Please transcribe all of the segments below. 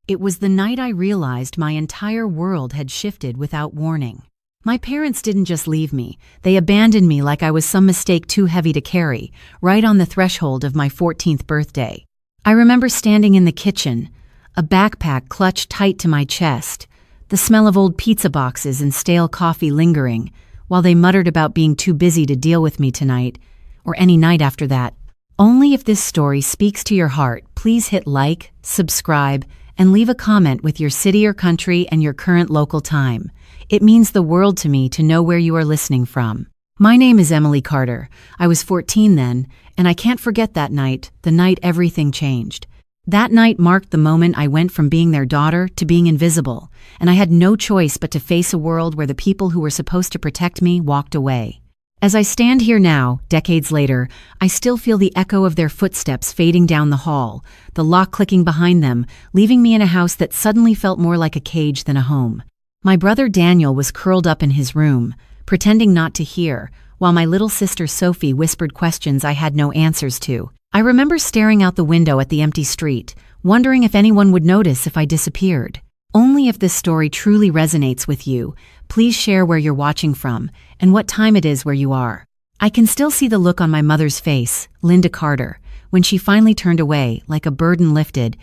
It was the night I realized my entire world had shifted without warning. My parents didn't just leave me, they abandoned me like I was some mistake too heavy to carry, right on the threshold of my 14th birthday. I remember standing in the kitchen, a backpack clutched tight to my chest, the smell of old pizza boxes and stale coffee lingering, while they muttered about being too busy to deal with me tonight, or any night after that. Only if this story speaks to your heart, please hit like, subscribe, and leave a comment with your city or country and your current local time. It means the world to me to know where you are listening from. My name is Emily Carter. I was 14 then, and I can't forget that night, the night everything changed. That night marked the moment I went from being their daughter to being invisible, and I had no choice but to face a world where the people who were supposed to protect me walked away. As I stand here now, decades later, I still feel the echo of their footsteps fading down the hall, the lock clicking behind them, leaving me in a house that suddenly felt more like a cage than a home. My brother Daniel was curled up in his room, pretending not to hear, while my little sister Sophie whispered questions I had no answers to. I remember staring out the window at the empty street, wondering if anyone would notice if I disappeared. Only if this story truly resonates with you, please share where you're watching from and what time it is where you are. I can still see the look on my mother's face, Linda Carter, when she finally turned away, like a burden lifted,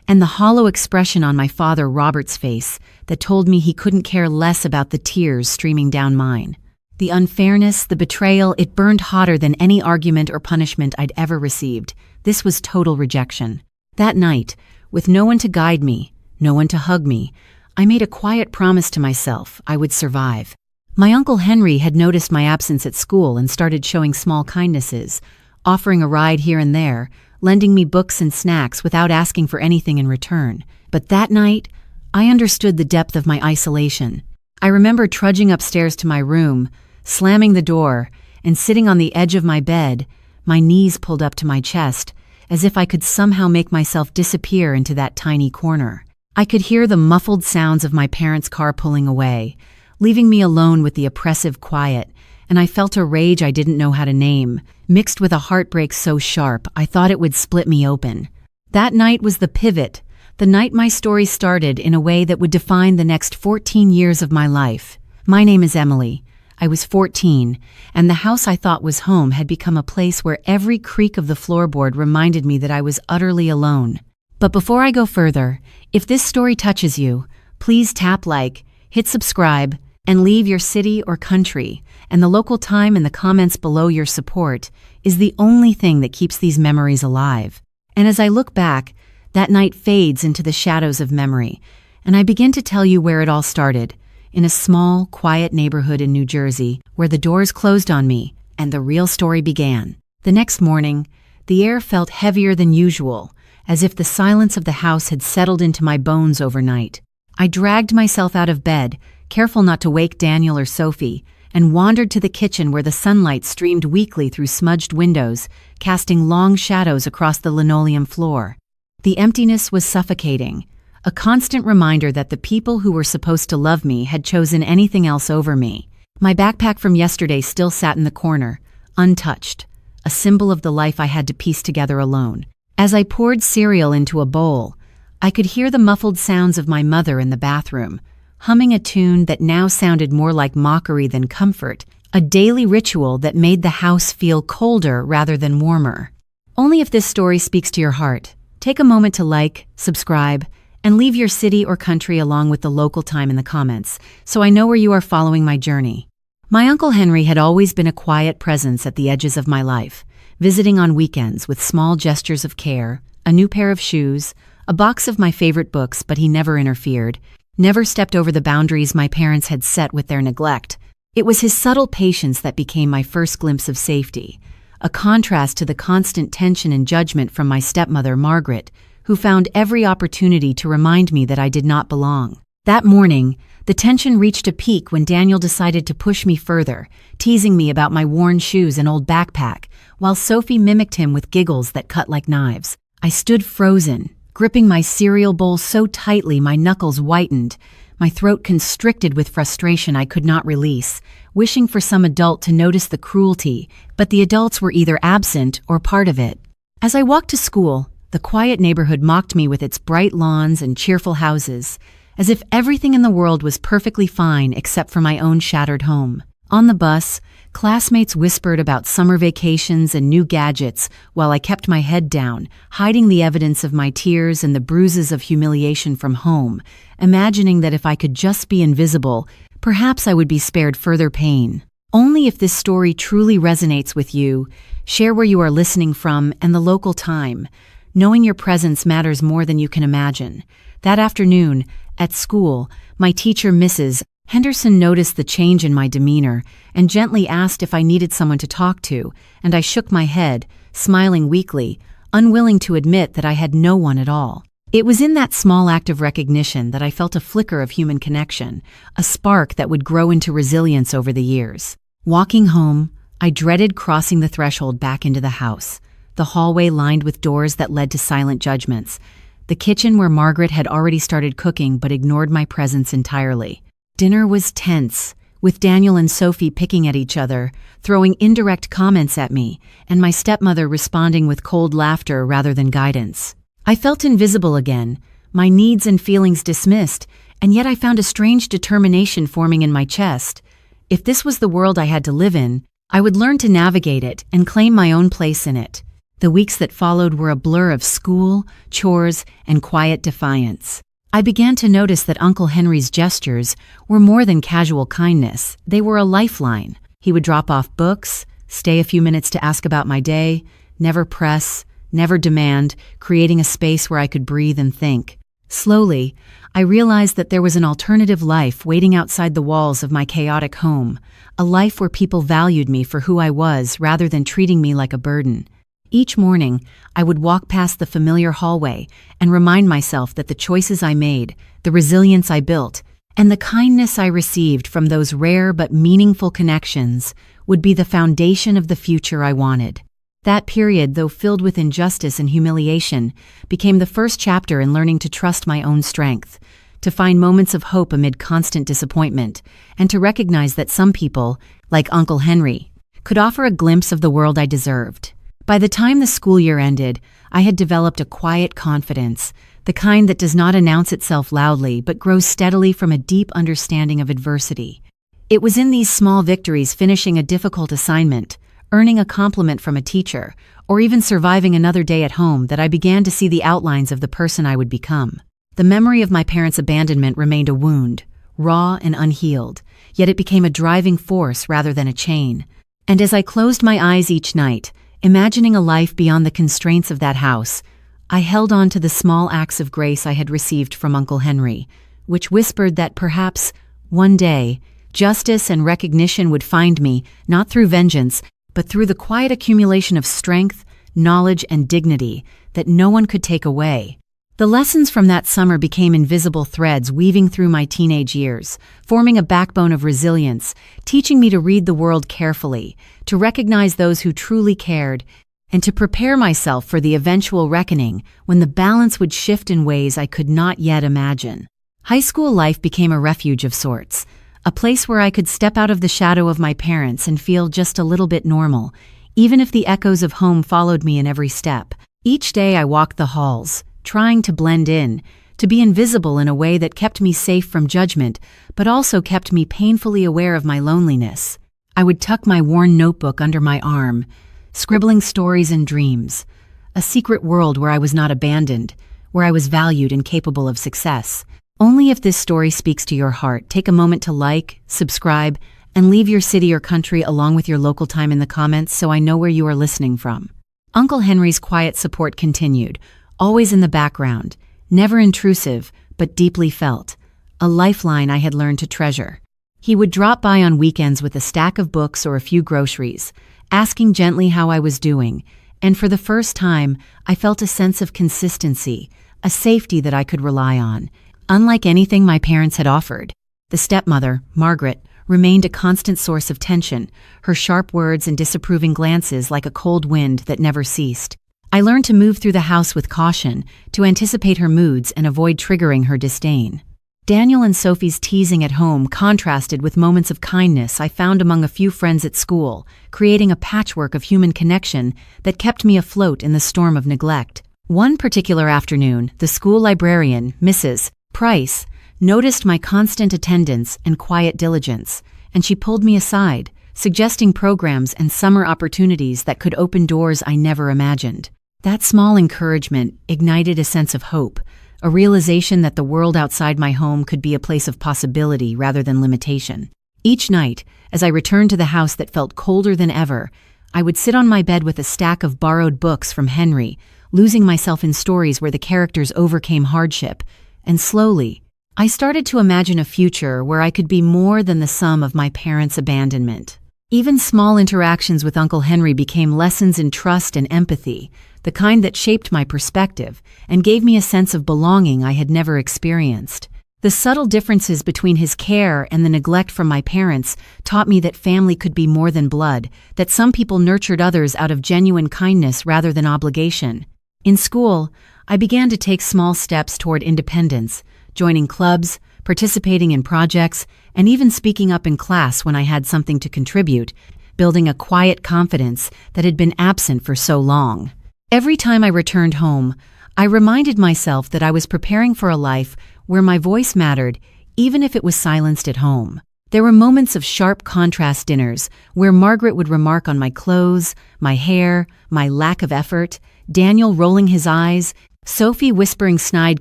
and the hollow expression on my father Robert's face that told me he couldn't care less about the tears streaming down mine. The unfairness, the betrayal, it burned hotter than any argument or punishment I'd ever received. This was total rejection. That night, with no one to guide me, no one to hug me, I made a quiet promise to myself I would survive. My Uncle Henry had noticed my absence at school and started showing small kindnesses, offering a ride here and there, lending me books and snacks without asking for anything in return. But that night, I understood the depth of my isolation. I remember trudging upstairs to my room, slamming the door, and sitting on the edge of my bed, my knees pulled up to my chest, as if I could somehow make myself disappear into that tiny corner. I could hear the muffled sounds of my parents' car pulling away, leaving me alone with the oppressive quiet, and I felt a rage I didn't know how to name, mixed with a heartbreak so sharp I thought it would split me open. That night was the pivot, the night my story started in a way that would define the next 14 years of my life. My name is Emily. I was 14, and the house I thought was home had become a place where every creak of the floorboard reminded me that I was utterly alone. But before I go further, if this story touches you, please tap like, hit subscribe, and leave your city or country, and the local time in the comments below. Your support is the only thing that keeps these memories alive. And as I look back, that night fades into the shadows of memory, and I begin to tell you where it all started, in a small, quiet neighborhood in New Jersey, where the doors closed on me, and the real story began. The next morning, the air felt heavier than usual, as if the silence of the house had settled into my bones overnight. I dragged myself out of bed, careful not to wake Daniel or Sophie, and wandered to the kitchen where the sunlight streamed weakly through smudged windows, casting long shadows across the linoleum floor. The emptiness was suffocating, a constant reminder that the people who were supposed to love me had chosen anything else over me. My backpack from yesterday still sat in the corner, untouched, a symbol of the life I had to piece together alone. As I poured cereal into a bowl, I could hear the muffled sounds of my mother in the bathroom, humming a tune that now sounded more like mockery than comfort, a daily ritual that made the house feel colder rather than warmer. Only if this story speaks to your heart, take a moment to like, subscribe, and leave your city or country along with the local time in the comments, so I know where you are following my journey. My Uncle Henry had always been a quiet presence at the edges of my life, visiting on weekends with small gestures of care, a new pair of shoes, a box of my favorite books, but he never interfered, never stepped over the boundaries my parents had set with their neglect. It was his subtle patience that became my first glimpse of safety, a contrast to the constant tension and judgment from my stepmother, Margaret, who found every opportunity to remind me that I did not belong. That morning, the tension reached a peak when Daniel decided to push me further, teasing me about my worn shoes and old backpack, while Sophie mimicked him with giggles that cut like knives. I stood frozen, gripping my cereal bowl so tightly my knuckles whitened, my throat constricted with frustration I could not release, wishing for some adult to notice the cruelty, but the adults were either absent or part of it. As I walked to school, The quiet neighborhood mocked me with its bright lawns and cheerful houses, as if everything in the world was perfectly fine except for my own shattered home. On the bus, classmates whispered about summer vacations and new gadgets while I kept my head down, hiding the evidence of my tears and the bruises of humiliation from home, imagining that if I could just be invisible, perhaps I would be spared further pain. Only if this story truly resonates with you, share where you are listening from and the local time. Knowing your presence matters more than you can imagine. That afternoon, at school, my teacher, Mrs. Henderson, noticed the change in my demeanor and gently asked if I needed someone to talk to, and I shook my head, smiling weakly, unwilling to admit that I had no one at all. It was in that small act of recognition that I felt a flicker of human connection, a spark that would grow into resilience over the years. Walking home, I dreaded crossing the threshold back into the house, the hallway lined with doors that led to silent judgments, the kitchen where Margaret had already started cooking but ignored my presence entirely. Dinner was tense, with Daniel and Sophie picking at each other, throwing indirect comments at me, and my stepmother responding with cold laughter rather than guidance. I felt invisible again, my needs and feelings dismissed, and yet I found a strange determination forming in my chest. If this was the world I had to live in, I would learn to navigate it and claim my own place in it. The weeks that followed were a blur of school, chores, and quiet defiance. I began to notice that Uncle Henry's gestures were more than casual kindness. They were a lifeline. He would drop off books, stay a few minutes to ask about my day, never press, never demand, creating a space where I could breathe and think. Slowly, I realized that there was an alternative life waiting outside the walls of my chaotic home, a life where people valued me for who I was rather than treating me like a burden. Each morning, I would walk past the familiar hallway and remind myself that the choices I made, the resilience I built, and the kindness I received from those rare but meaningful connections would be the foundation of the future I wanted. That period, though filled with injustice and humiliation, became the first chapter in learning to trust my own strength, to find moments of hope amid constant disappointment, and to recognize that some people, like Uncle Henry, could offer a glimpse of the world I deserved. By the time the school year ended, I had developed a quiet confidence, the kind that does not announce itself loudly but grows steadily from a deep understanding of adversity. It was in these small victories, finishing a difficult assignment, earning a compliment from a teacher, or even surviving another day at home, that I began to see the outlines of the person I would become. The memory of my parents' abandonment remained a wound, raw and unhealed, yet it became a driving force rather than a chain. And as I closed my eyes each night, imagining a life beyond the constraints of that house, I held on to the small acts of grace I had received from Uncle Henry, which whispered that perhaps, one day, justice and recognition would find me, not through vengeance, but through the quiet accumulation of strength, knowledge, and dignity that no one could take away. The lessons from that summer became invisible threads weaving through my teenage years, forming a backbone of resilience, teaching me to read the world carefully, to recognize those who truly cared, and to prepare myself for the eventual reckoning when the balance would shift in ways I could not yet imagine. High school life became a refuge of sorts, a place where I could step out of the shadow of my parents and feel just a little bit normal, even if the echoes of home followed me in every step. Each day I walked the halls, trying to blend in, to be invisible in a way that kept me safe from judgment, but also kept me painfully aware of my loneliness. I would tuck my worn notebook under my arm, scribbling stories and dreams, a secret world where I was not abandoned, where I was valued and capable of success. Only if this story speaks to your heart, take a moment to like, subscribe, and leave your city or country along with your local time in the comments so I know where you are listening from. Uncle Henry's quiet support continued, always in the background, never intrusive, but deeply felt, a lifeline I had learned to treasure. He would drop by on weekends with a stack of books or a few groceries, asking gently how I was doing, and for the first time, I felt a sense of consistency, a safety that I could rely on, unlike anything my parents had offered. The stepmother, Margaret, remained a constant source of tension, her sharp words and disapproving glances like a cold wind that never ceased. I learned to move through the house with caution, to anticipate her moods and avoid triggering her disdain. Daniel and Sophie's teasing at home contrasted with moments of kindness I found among a few friends at school, creating a patchwork of human connection that kept me afloat in the storm of neglect. One particular afternoon, the school librarian, Mrs. Price, noticed my constant attendance and quiet diligence, and she pulled me aside, suggesting programs and summer opportunities that could open doors I never imagined. That small encouragement ignited a sense of hope, a realization that the world outside my home could be a place of possibility rather than limitation. Each night, as I returned to the house that felt colder than ever, I would sit on my bed with a stack of borrowed books from Henry, losing myself in stories where the characters overcame hardship, and slowly, I started to imagine a future where I could be more than the sum of my parents' abandonment. Even small interactions with Uncle Henry became lessons in trust and empathy, the kind that shaped my perspective and gave me a sense of belonging I had never experienced. The subtle differences between his care and the neglect from my parents taught me that family could be more than blood, that some people nurtured others out of genuine kindness rather than obligation. In school, I began to take small steps toward independence, joining clubs, participating in projects, and even speaking up in class when I had something to contribute, building a quiet confidence that had been absent for so long. Every time I returned home, I reminded myself that I was preparing for a life where my voice mattered, even if it was silenced at home. There were moments of sharp contrast dinners where Margaret would remark on my clothes, my hair, my lack of effort, Daniel rolling his eyes, Sophie whispering snide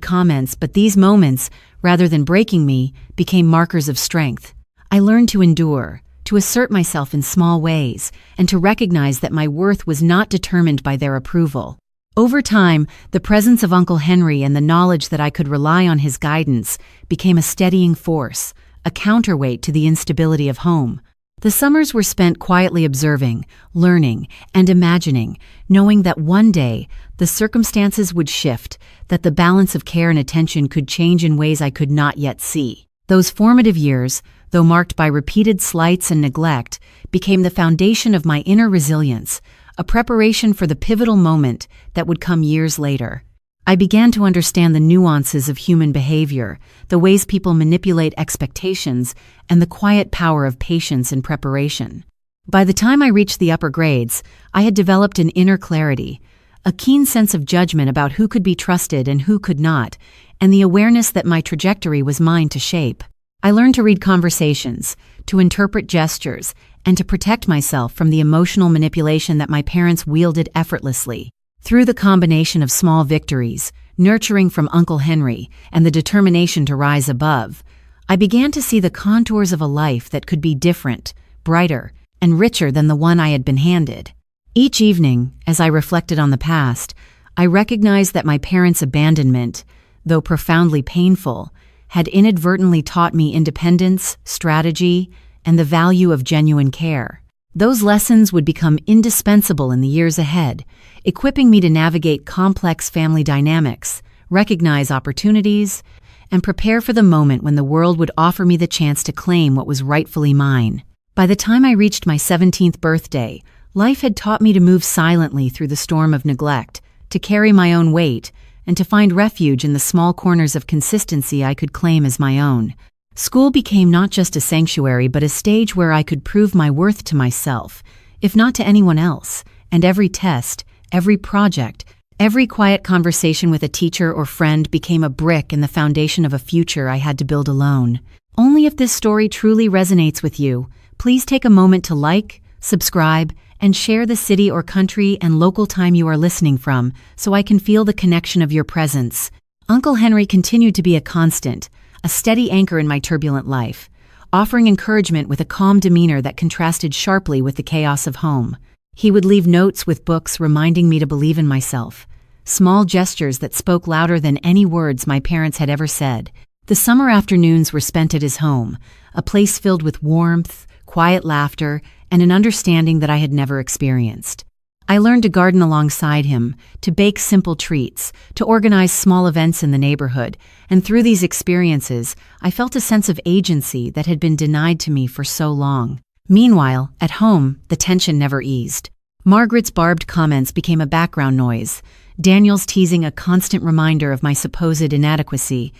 comments, but these moments, rather than breaking me, became markers of strength. I learned to endure, to assert myself in small ways, and to recognize that my worth was not determined by their approval. Over time, the presence of Uncle Henry and the knowledge that I could rely on his guidance became a steadying force, a counterweight to the instability of home. The summers were spent quietly observing, learning, and imagining, knowing that one day the circumstances would shift, that the balance of care and attention could change in ways I could not yet see. Those formative years, though marked by repeated slights and neglect, became the foundation of my inner resilience, a preparation for the pivotal moment that would come years later. I began to understand the nuances of human behavior, the ways people manipulate expectations, and the quiet power of patience and preparation. By the time I reached the upper grades, I had developed an inner clarity, a keen sense of judgment about who could be trusted and who could not, and the awareness that my trajectory was mine to shape. I learned to read conversations, to interpret gestures, and to protect myself from the emotional manipulation that my parents wielded effortlessly. Through the combination of small victories, nurturing from Uncle Henry, and the determination to rise above, I began to see the contours of a life that could be different, brighter, and richer than the one I had been handed. Each evening, as I reflected on the past, I recognized that my parents' abandonment, though profoundly painful, had inadvertently taught me independence, strategy, and the value of genuine care. Those lessons would become indispensable in the years ahead, equipping me to navigate complex family dynamics, recognize opportunities, and prepare for the moment when the world would offer me the chance to claim what was rightfully mine. By the time I reached my 17th birthday, life had taught me to move silently through the storm of neglect, to carry my own weight, and to find refuge in the small corners of consistency I could claim as my own. School became not just a sanctuary but a stage where I could prove my worth to myself, if not to anyone else, and every test, every project, every quiet conversation with a teacher or friend became a brick in the foundation of a future I had to build alone. Only if this story truly resonates with you, please take a moment to like, subscribe, and share the city or country and local time you are listening from so I can feel the connection of your presence. Uncle Henry continued to be a constant, a steady anchor in my turbulent life, offering encouragement with a calm demeanor that contrasted sharply with the chaos of home. He would leave notes with books reminding me to believe in myself, small gestures that spoke louder than any words my parents had ever said. The summer afternoons were spent at his home, a place filled with warmth, quiet laughter, and an understanding that I had never experienced. I learned to garden alongside him, to bake simple treats, to organize small events in the neighborhood, and through these experiences, I felt a sense of agency that had been denied to me for so long. Meanwhile, at home, the tension never eased. Margaret's barbed comments became a background noise, Daniel's teasing a constant reminder of my supposed inadequacy,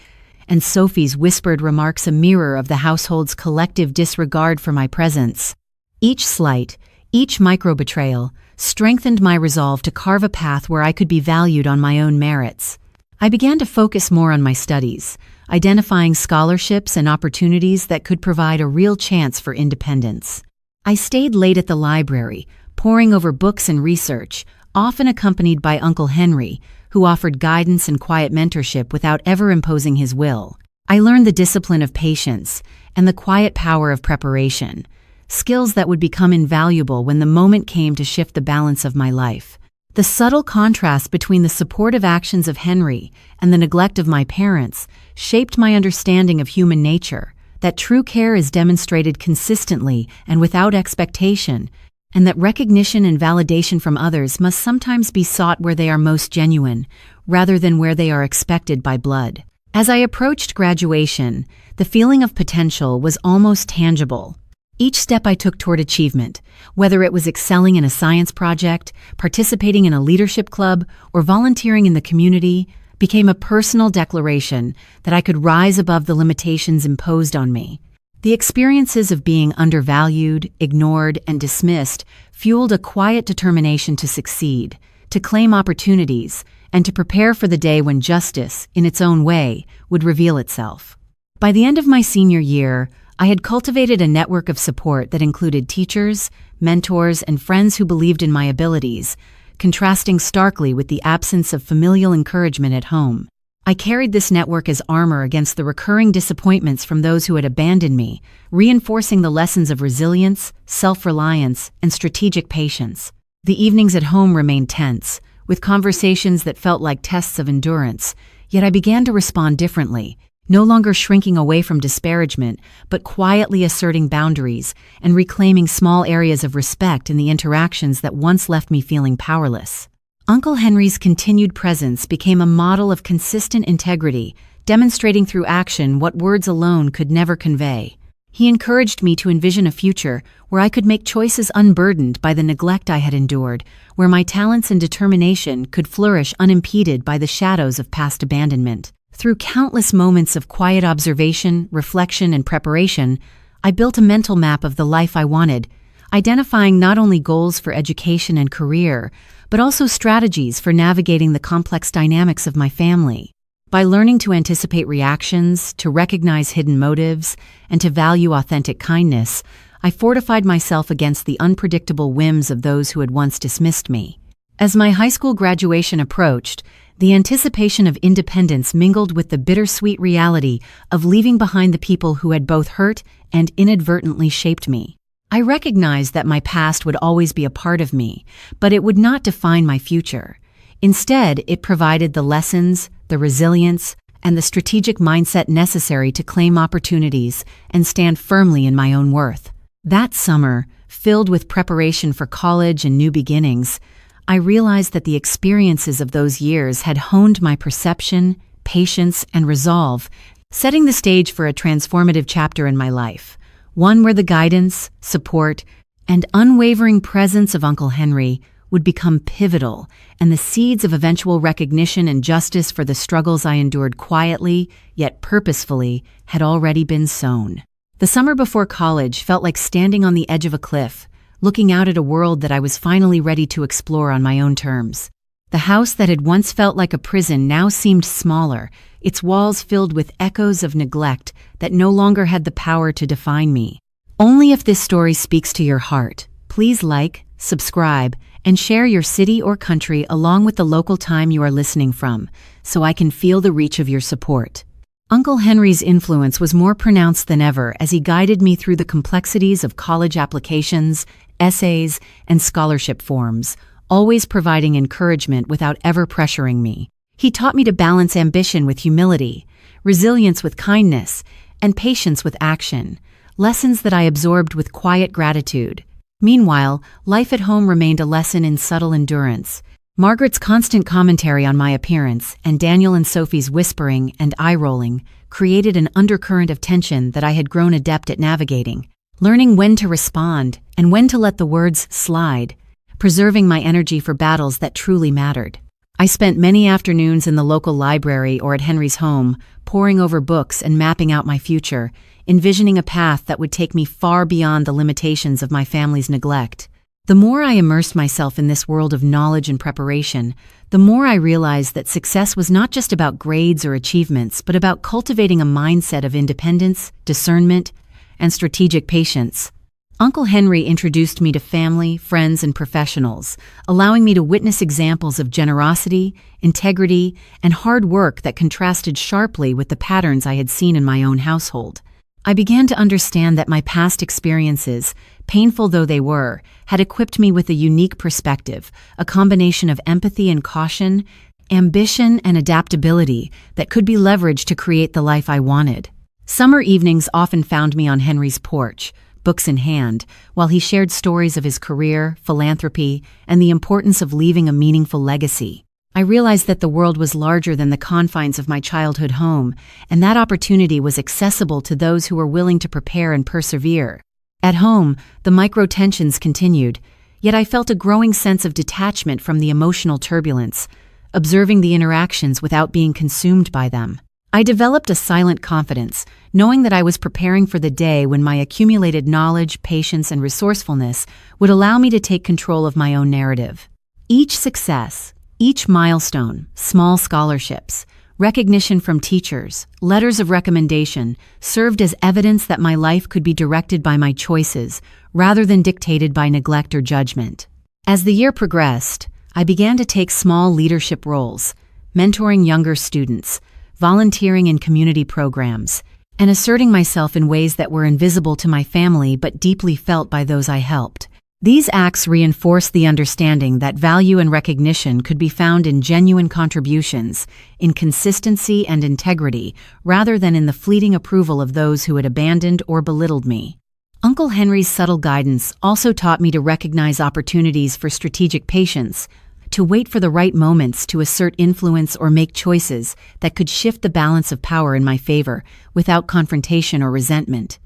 and Sophie's whispered remarks a mirror of the household's collective disregard for my presence. Each slight, Each micro-betrayal strengthened my resolve to carve a path where I could be valued on my own merits. I began to focus more on my studies, identifying scholarships and opportunities that could provide a real chance for independence. I stayed late at the library, poring over books and research, often accompanied by Uncle Henry, who offered guidance and quiet mentorship without ever imposing his will. I learned the discipline of patience and the quiet power of preparation, skills that would become invaluable when the moment came to shift the balance of my life. The subtle contrast between the supportive actions of Henry and the neglect of my parents shaped my understanding of human nature, that true care is demonstrated consistently and without expectation, and that recognition and validation from others must sometimes be sought where they are most genuine, rather than where they are expected by blood. As I approached graduation, the feeling of potential was almost tangible. Each step I took toward achievement, whether it was excelling in a science project, participating in a leadership club, or volunteering in the community, became a personal declaration that I could rise above the limitations imposed on me. The experiences of being undervalued, ignored, and dismissed fueled a quiet determination to succeed, to claim opportunities, and to prepare for the day when justice, in its own way, would reveal itself. By the end of my senior year, I had cultivated a network of support that included teachers, mentors, and friends who believed in my abilities, contrasting starkly with the absence of familial encouragement at home. I carried this network as armor against the recurring disappointments from those who had abandoned me, reinforcing the lessons of resilience, self-reliance, and strategic patience. The evenings at home remained tense, with conversations that felt like tests of endurance, yet I began to respond differently, no longer shrinking away from disparagement, but quietly asserting boundaries and reclaiming small areas of respect in the interactions that once left me feeling powerless. Uncle Henry's continued presence became a model of consistent integrity, demonstrating through action what words alone could never convey. He encouraged me to envision a future where I could make choices unburdened by the neglect I had endured, where my talents and determination could flourish unimpeded by the shadows of past abandonment. Through countless moments of quiet observation, reflection, and preparation, I built a mental map of the life I wanted, identifying not only goals for education and career, but also strategies for navigating the complex dynamics of my family. By learning to anticipate reactions, to recognize hidden motives, and to value authentic kindness, I fortified myself against the unpredictable whims of those who had once dismissed me. As my high school graduation approached, the anticipation of independence mingled with the bittersweet reality of leaving behind the people who had both hurt and inadvertently shaped me. I recognized that my past would always be a part of me, but it would not define my future. Instead, it provided the lessons, the resilience, and the strategic mindset necessary to claim opportunities and stand firmly in my own worth. That summer, filled with preparation for college and new beginnings, I realized that the experiences of those years had honed my perception, patience, and resolve, setting the stage for a transformative chapter in my life, one where the guidance, support, and unwavering presence of Uncle Henry would become pivotal, and the seeds of eventual recognition and justice for the struggles I endured quietly, yet purposefully, had already been sown. The summer before college felt like standing on the edge of a cliff, looking out at a world that I was finally ready to explore on my own terms. The house that had once felt like a prison now seemed smaller, its walls filled with echoes of neglect that no longer had the power to define me. Only if this story speaks to your heart, please like, subscribe, and share your city or country along with the local time you are listening from, so I can feel the reach of your support. Uncle Henry's influence was more pronounced than ever as he guided me through the complexities of college applications, essays, and scholarship forms, always providing encouragement without ever pressuring me. He taught me to balance ambition with humility, resilience with kindness, and patience with action, lessons that I absorbed with quiet gratitude. Meanwhile, life at home remained a lesson in subtle endurance. Margaret's constant commentary on my appearance and Daniel and Sophie's whispering and eye-rolling created an undercurrent of tension that I had grown adept at navigating, learning when to respond and when to let the words slide, preserving my energy for battles that truly mattered. I spent many afternoons in the local library or at Henry's home, poring over books and mapping out my future, envisioning a path that would take me far beyond the limitations of my family's neglect. The more I immersed myself in this world of knowledge and preparation, the more I realized that success was not just about grades or achievements, but about cultivating a mindset of independence, discernment, and strategic patience. Uncle Henry introduced me to family, friends, and professionals, allowing me to witness examples of generosity, integrity, and hard work that contrasted sharply with the patterns I had seen in my own household. I began to understand that my past experiences, painful though they were, had equipped me with a unique perspective, a combination of empathy and caution, ambition and adaptability that could be leveraged to create the life I wanted. Summer evenings often found me on Henry's porch, books in hand, while he shared stories of his career, philanthropy, and the importance of leaving a meaningful legacy. I realized that the world was larger than the confines of my childhood home, and that opportunity was accessible to those who were willing to prepare and persevere. At home, the micro-tensions continued, yet I felt a growing sense of detachment from the emotional turbulence, observing the interactions without being consumed by them. I developed a silent confidence, knowing that I was preparing for the day when my accumulated knowledge, patience, and resourcefulness would allow me to take control of my own narrative. Each success, each milestone, small scholarships, recognition from teachers, letters of recommendation, served as evidence that my life could be directed by my choices rather than dictated by neglect or judgment. As the year progressed, I began to take small leadership roles, mentoring younger students, volunteering in community programs, and asserting myself in ways that were invisible to my family but deeply felt by those I helped. These acts reinforced the understanding that value and recognition could be found in genuine contributions, in consistency and integrity, rather than in the fleeting approval of those who had abandoned or belittled me. Uncle Henry's subtle guidance also taught me to recognize opportunities for strategic patience, to wait for the right moments to assert influence or make choices that could shift the balance of power in my favor without confrontation or resentment.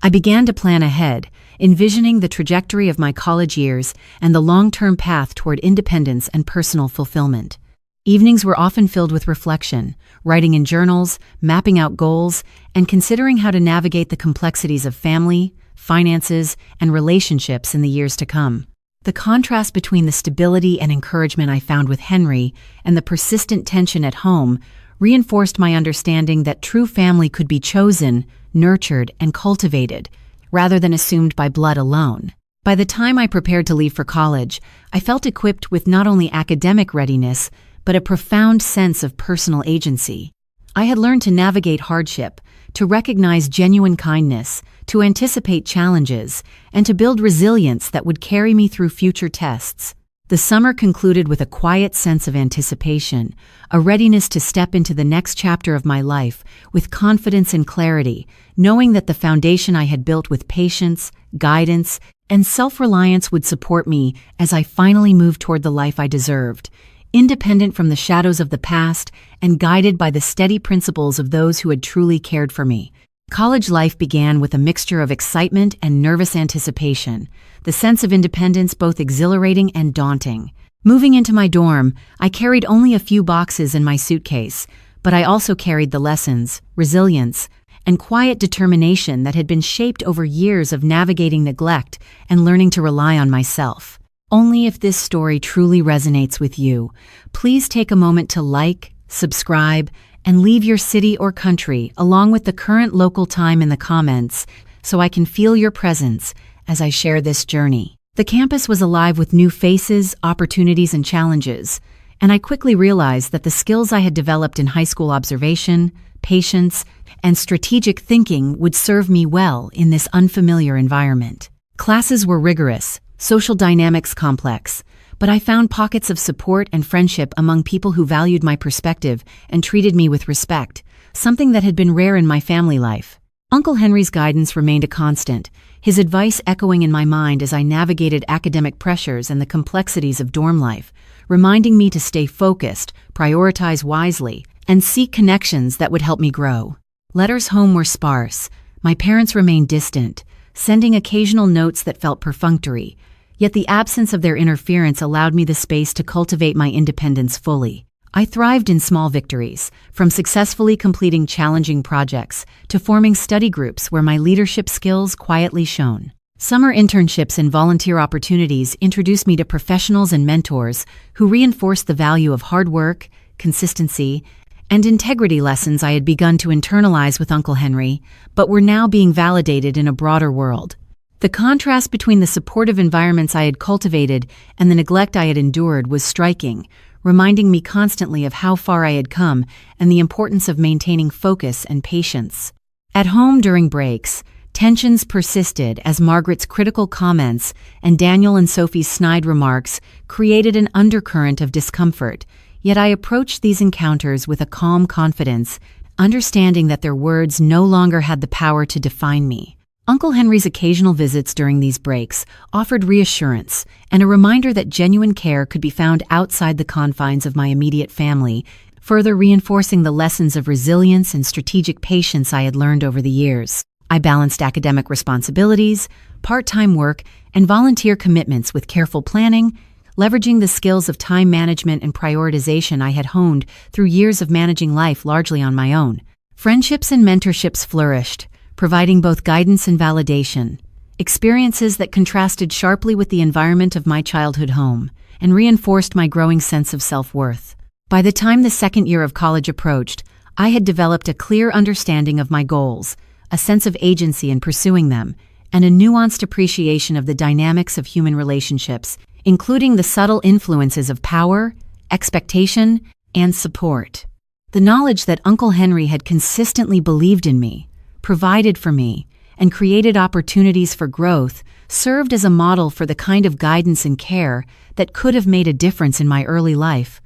I began to plan ahead, envisioning the trajectory of my college years and the long-term path toward independence and personal fulfillment. Evenings were often filled with reflection, writing in journals, mapping out goals, and considering how to navigate the complexities of family, finances, and relationships in the years to come. The contrast between the stability and encouragement I found with Henry and the persistent tension at home reinforced my understanding that true family could be chosen, nurtured, and cultivated, rather than assumed by blood alone. By the time I prepared to leave for college, I felt equipped with not only academic readiness, but a profound sense of personal agency. I had learned to navigate hardship, to recognize genuine kindness, to anticipate challenges, and to build resilience that would carry me through future tests. The summer concluded with a quiet sense of anticipation, a readiness to step into the next chapter of my life with confidence and clarity, knowing that the foundation I had built with patience, guidance, and self-reliance would support me as I finally moved toward the life I deserved, independent from the shadows of the past and guided by the steady principles of those who had truly cared for me. College life began with a mixture of excitement and nervous anticipation, the sense of independence both exhilarating and daunting. Moving into my dorm, I carried only a few boxes in my suitcase, but I also carried the lessons, resilience, and quiet determination that had been shaped over years of navigating neglect and learning to rely on myself. Only if this story truly resonates with you, please take a moment to like, subscribe, and leave your city or country along with the current local time in the comments so I can feel your presence as I share this journey. The campus was alive with new faces, opportunities, and challenges, and I quickly realized that the skills I had developed in high school observation, patience, and strategic thinking would serve me well in this unfamiliar environment. Classes were rigorous, social dynamics complex, but I found pockets of support and friendship among people who valued my perspective and treated me with respect, something that had been rare in my family life. Uncle Henry's guidance remained a constant, his advice echoing in my mind as I navigated academic pressures and the complexities of dorm life, reminding me to stay focused, prioritize wisely, and seek connections that would help me grow. Letters home were sparse. My parents remained distant, sending occasional notes that felt perfunctory, yet the absence of their interference allowed me the space to cultivate my independence fully. I thrived in small victories, from successfully completing challenging projects to forming study groups where my leadership skills quietly shone. Summer internships and volunteer opportunities introduced me to professionals and mentors who reinforced the value of hard work, consistency, and integrity lessons I had begun to internalize with Uncle Henry, but were now being validated in a broader world. The contrast between the supportive environments I had cultivated and the neglect I had endured was striking, reminding me constantly of how far I had come and the importance of maintaining focus and patience. At home during breaks, tensions persisted as Margaret's critical comments and Daniel and Sophie's snide remarks created an undercurrent of discomfort, yet I approached these encounters with a calm confidence, understanding that their words no longer had the power to define me. Uncle Henry's occasional visits during these breaks offered reassurance and a reminder that genuine care could be found outside the confines of my immediate family, further reinforcing the lessons of resilience and strategic patience I had learned over the years. I balanced academic responsibilities, part-time work, and volunteer commitments with careful planning, leveraging the skills of time management and prioritization I had honed through years of managing life largely on my own. Friendships and mentorships flourished, providing both guidance and validation, experiences that contrasted sharply with the environment of my childhood home and reinforced my growing sense of self-worth. By the time the second year of college approached, I had developed a clear understanding of my goals, a sense of agency in pursuing them, and a nuanced appreciation of the dynamics of human relationships, including the subtle influences of power, expectation, and support. The knowledge that Uncle Henry had consistently believed in me, provided for me, and created opportunities for growth served as a model for the kind of guidance and care that could have made a difference in my early life,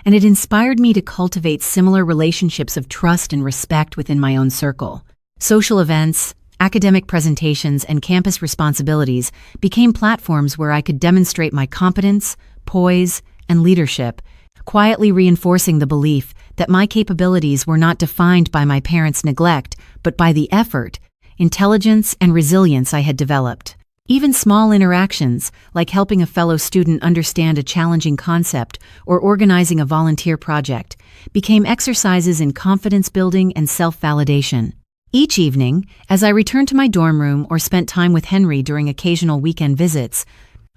and it inspired me to cultivate similar relationships of trust and respect within my own circle. Social events, academic presentations, and campus responsibilities became platforms where I could demonstrate my competence, poise, and leadership, quietly reinforcing the belief that my capabilities were not defined by my parents' neglect, but by the effort, intelligence, and resilience I had developed. Even small interactions, like helping a fellow student understand a challenging concept or organizing a volunteer project, became exercises in confidence building and self-validation. Each evening, as I returned to my dorm room or spent time with Henry during occasional weekend visits,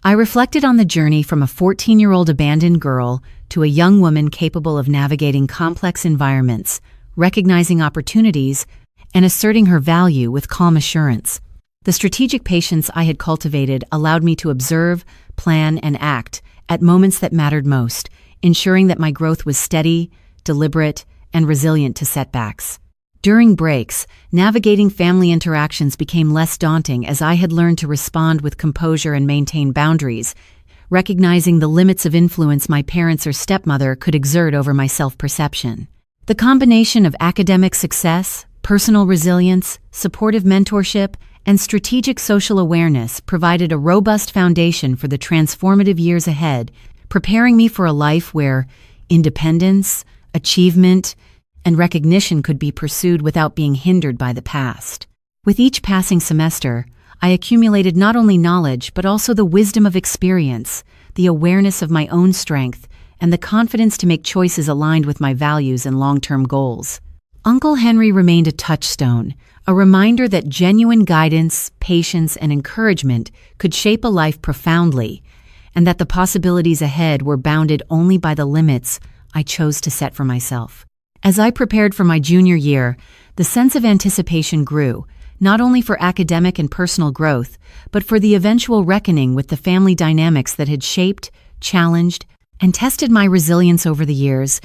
I reflected on the journey from a 14-year-old abandoned girl to a young woman capable of navigating complex environments, recognizing opportunities, and asserting her value with calm assurance. The strategic patience I had cultivated allowed me to observe, plan, and act at moments that mattered most, ensuring that my growth was steady, deliberate, and resilient to setbacks. During breaks, navigating family interactions became less daunting as I had learned to respond with composure and maintain boundaries, recognizing the limits of influence my parents or stepmother could exert over my self-perception. The combination of academic success, personal resilience, supportive mentorship, and strategic social awareness provided a robust foundation for the transformative years ahead, preparing me for a life where independence, achievement, and recognition could be pursued without being hindered by the past. With each passing semester, I accumulated not only knowledge but also the wisdom of experience, the awareness of my own strength, and the confidence to make choices aligned with my values and long-term goals. Uncle Henry remained a touchstone, a reminder that genuine guidance, patience, and encouragement could shape a life profoundly, and that the possibilities ahead were bounded only by the limits I chose to set for myself. As I prepared for my junior year, the sense of anticipation grew, not only for academic and personal growth, but for the eventual reckoning with the family dynamics that had shaped, challenged, and tested my resilience over the years,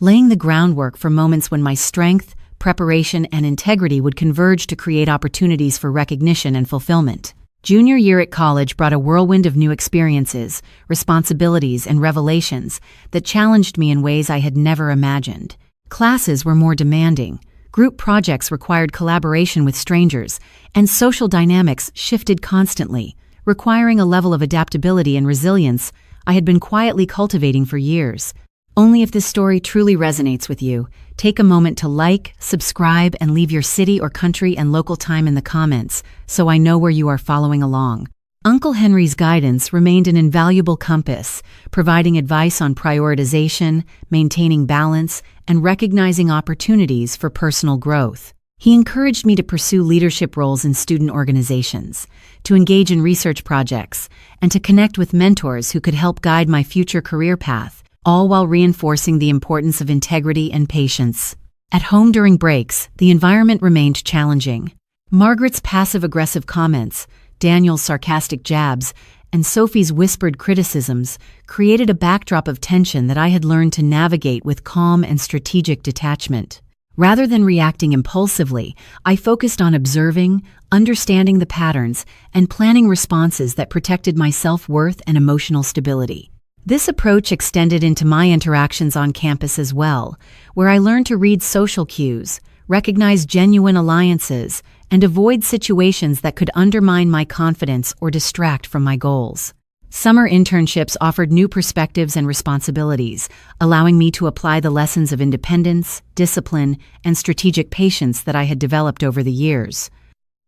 laying the groundwork for moments when my strength, preparation, and integrity would converge to create opportunities for recognition and fulfillment. Junior year at college brought a whirlwind of new experiences, responsibilities, and revelations that challenged me in ways I had never imagined. Classes were more demanding, group projects required collaboration with strangers, and social dynamics shifted constantly, requiring a level of adaptability and resilience I had been quietly cultivating for years. Only if this story truly resonates with you, take a moment to like, subscribe, and leave your city or country and local time in the comments so I know where you are following along. Uncle Henry's guidance remained an invaluable compass, providing advice on prioritization, maintaining balance, and recognizing opportunities for personal growth. He encouraged me to pursue leadership roles in student organizations, to engage in research projects, and to connect with mentors who could help guide my future career path, all while reinforcing the importance of integrity and patience. At home during breaks, the environment remained challenging. Margaret's passive-aggressive comments, Daniel's sarcastic jabs, and Sophie's whispered criticisms created a backdrop of tension that I had learned to navigate with calm and strategic detachment. Rather than reacting impulsively, I focused on observing, understanding the patterns, and planning responses that protected my self-worth and emotional stability. This approach extended into my interactions on campus as well, where I learned to read social cues, recognize genuine alliances, and avoid situations that could undermine my confidence or distract from my goals. Summer internships offered new perspectives and responsibilities, allowing me to apply the lessons of independence, discipline, and strategic patience that I had developed over the years.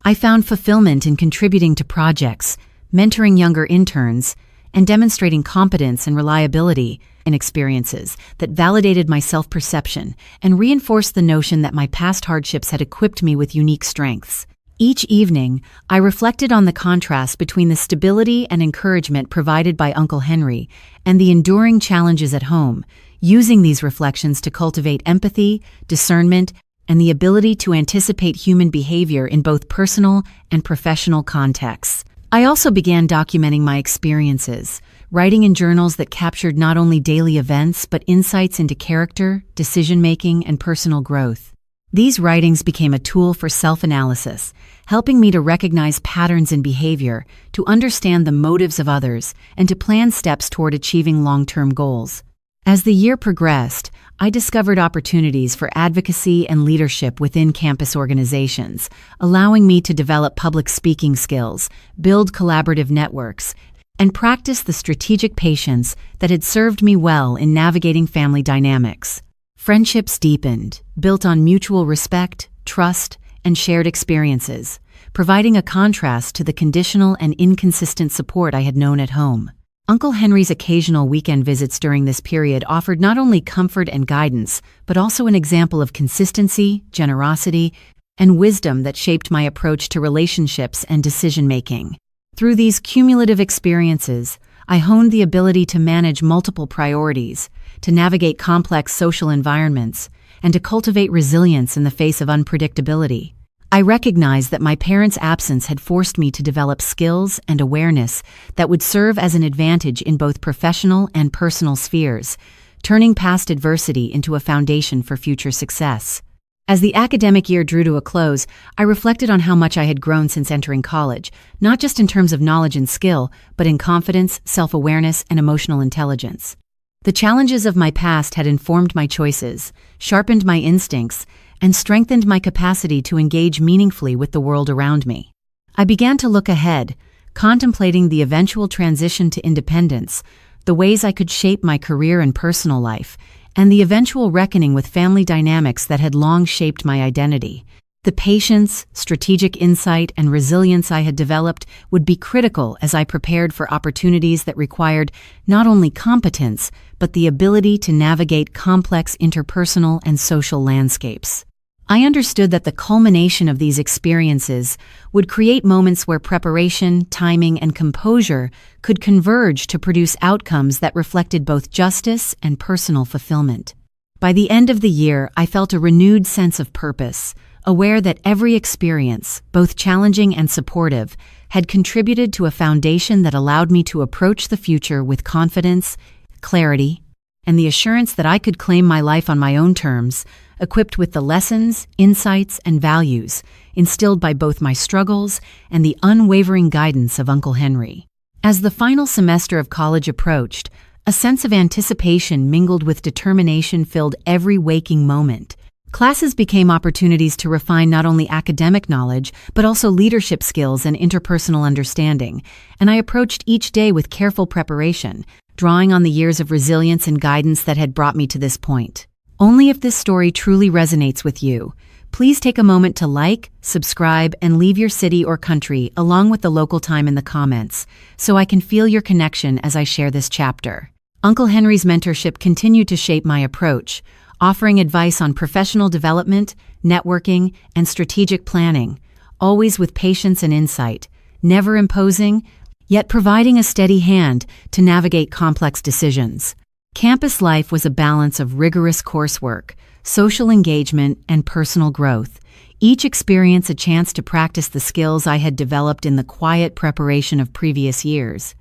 I found fulfillment in contributing to projects, mentoring younger interns, and demonstrating competence and reliability in experiences that validated my self-perception and reinforced the notion that my past hardships had equipped me with unique strengths. Each evening, I reflected on the contrast between the stability and encouragement provided by Uncle Henry and the enduring challenges at home, using these reflections to cultivate empathy, discernment, and the ability to anticipate human behavior in both personal and professional contexts. I also began documenting my experiences, writing in journals that captured not only daily events but insights into character, decision-making, and personal growth. These writings became a tool for self-analysis, helping me to recognize patterns in behavior, to understand the motives of others, and to plan steps toward achieving long-term goals. As the year progressed, I discovered opportunities for advocacy and leadership within campus organizations, allowing me to develop public speaking skills, build collaborative networks, and practice the strategic patience that had served me well in navigating family dynamics. Friendships deepened, built on mutual respect, trust, and shared experiences, providing a contrast to the conditional and inconsistent support I had known at home. Uncle Henry's occasional weekend visits during this period offered not only comfort and guidance, but also an example of consistency, generosity, and wisdom that shaped my approach to relationships and decision-making. Through these cumulative experiences, I honed the ability to manage multiple priorities, to navigate complex social environments, and to cultivate resilience in the face of unpredictability. I recognized that my parents' absence had forced me to develop skills and awareness that would serve as an advantage in both professional and personal spheres, turning past adversity into a foundation for future success. As the academic year drew to a close, I reflected on how much I had grown since entering college, not just in terms of knowledge and skill, but in confidence, self-awareness, and emotional intelligence. The challenges of my past had informed my choices, sharpened my instincts, and strengthened my capacity to engage meaningfully with the world around me. I began to look ahead, contemplating the eventual transition to independence, the ways I could shape my career and personal life, and the eventual reckoning with family dynamics that had long shaped my identity. The patience, strategic insight, and resilience I had developed would be critical as I prepared for opportunities that required not only competence, but the ability to navigate complex interpersonal and social landscapes. I understood that the culmination of these experiences would create moments where preparation, timing, and composure could converge to produce outcomes that reflected both justice and personal fulfillment. By the end of the year, I felt a renewed sense of purpose, aware that every experience, both challenging and supportive, had contributed to a foundation that allowed me to approach the future with confidence, clarity, and the assurance that I could claim my life on my own terms, equipped with the lessons, insights, and values instilled by both my struggles and the unwavering guidance of Uncle Henry. As the final semester of college approached, a sense of anticipation mingled with determination filled every waking moment. Classes became opportunities to refine not only academic knowledge, but also leadership skills and interpersonal understanding, and I approached each day with careful preparation, drawing on the years of resilience and guidance that had brought me to this point. Only if this story truly resonates with you, please take a moment to like, subscribe, and leave your city or country along with the local time in the comments, so I can feel your connection as I share this chapter. Uncle Henry's mentorship continued to shape my approach, offering advice on professional development, networking, and strategic planning, always with patience and insight, never imposing, yet providing a steady hand to navigate complex decisions. Campus life was a balance of rigorous coursework, social engagement, and personal growth, each experience a chance to practice the skills I had developed in the quiet preparation of previous years.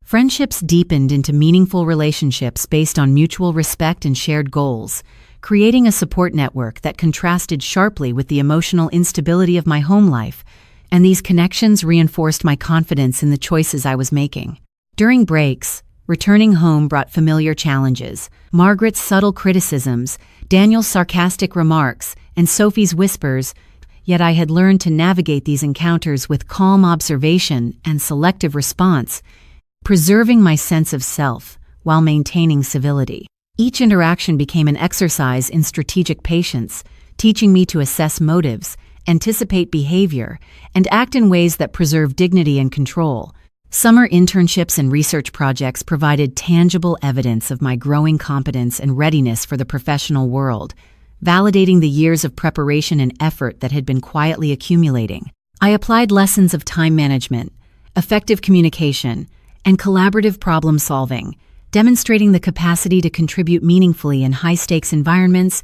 Friendships deepened into meaningful relationships based on mutual respect and shared goals, creating a support network that contrasted sharply with the emotional instability of my home life, and these connections reinforced my confidence in the choices I was making. During breaks, returning home brought familiar challenges: Margaret's subtle criticisms, Daniel's sarcastic remarks, and Sophie's whispers, yet I had learned to navigate these encounters with calm observation and selective response, preserving my sense of self while maintaining civility. Each interaction became an exercise in strategic patience, teaching me to assess motives, anticipate behavior, and act in ways that preserve dignity and control. Summer internships and research projects provided tangible evidence of my growing competence and readiness for the professional world, validating the years of preparation and effort that had been quietly accumulating. I applied lessons of time management, effective communication, and collaborative problem solving, demonstrating the capacity to contribute meaningfully in high-stakes environments,